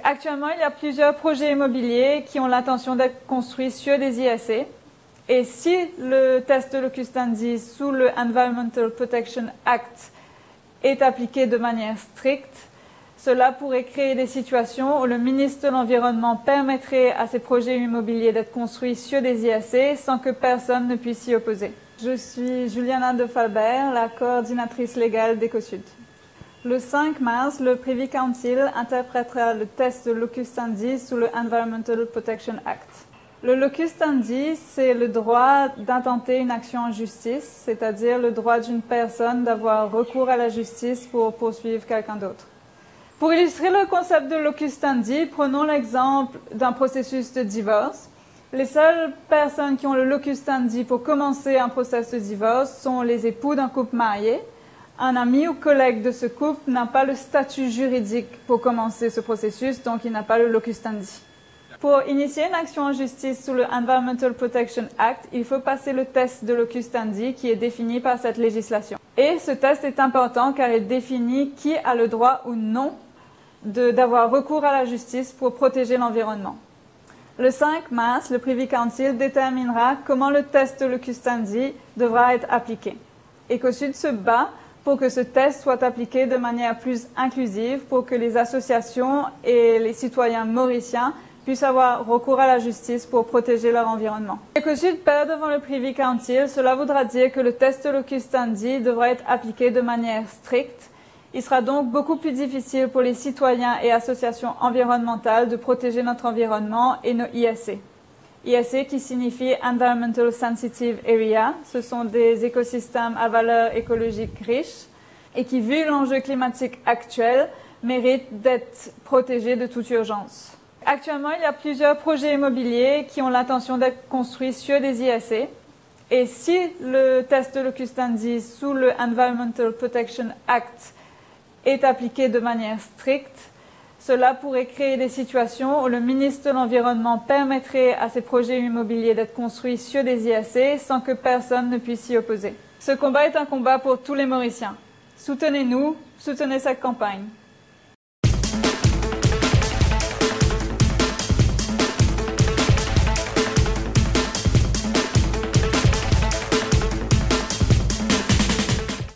Actuellement, il y a plusieurs projets immobiliers qui ont l'intention d'être construits sur des ISC. Et si le test de locus standi sous le Environmental Protection Act est appliqué de manière stricte, cela pourrait créer des situations où le ministre de l'Environnement permettrait à ces projets immobiliers d'être construits sur des ISC sans que personne ne puisse s'y opposer. Je suis Juliana de Falbert, la coordinatrice légale d'EcoSud. Le 5 mars, le Privy Council interprétera le test de locus standi sous le Environmental Protection Act. Le locus standi, c'est le droit d'intenter une action en justice, c'est-à-dire le droit d'une personne d'avoir recours à la justice pour poursuivre quelqu'un d'autre. Pour illustrer le concept de locus standi, prenons l'exemple d'un processus de divorce. Les seules personnes qui ont le locus standi pour commencer un processus de divorce sont les époux d'un couple marié. Un ami ou collègue de ce couple n'a pas le statut juridique pour commencer ce processus, donc il n'a pas le locus standi. Pour initier une action en justice sous le Environmental Protection Act, il faut passer le test de locus standi qui est défini par cette législation. Et ce test est important car il définit qui a le droit ou non d'avoir recours à la justice pour protéger l'environnement. Le 5 mars, le Privy Council déterminera comment le test de locus standi devra être appliqué. EcoSud se bat pour que ce test soit appliqué de manière plus inclusive, pour que les associations et les citoyens mauriciens puissent avoir recours à la justice pour protéger leur environnement. EcoSud perd devant le Privy Council, cela voudra dire que le test de locus standi devra être appliqué de manière stricte. Il sera donc beaucoup plus difficile pour les citoyens et associations environnementales de protéger notre environnement et nos ISC. ISC qui signifie Environmental Sensitive Area, ce sont des écosystèmes à valeur écologique riche et qui, vu l'enjeu climatique actuel, méritent d'être protégés de toute urgence. Actuellement, il y a plusieurs projets immobiliers qui ont l'intention d'être construits sur des ISC. Et si le test de locus standi sous le Environmental Protection Act est appliqué de manière stricte, cela pourrait créer des situations où le ministre de l'Environnement permettrait à ces projets immobiliers d'être construits sur des ISC sans que personne ne puisse s'y opposer. Ce combat est un combat pour tous les Mauriciens. Soutenez-nous, soutenez cette campagne.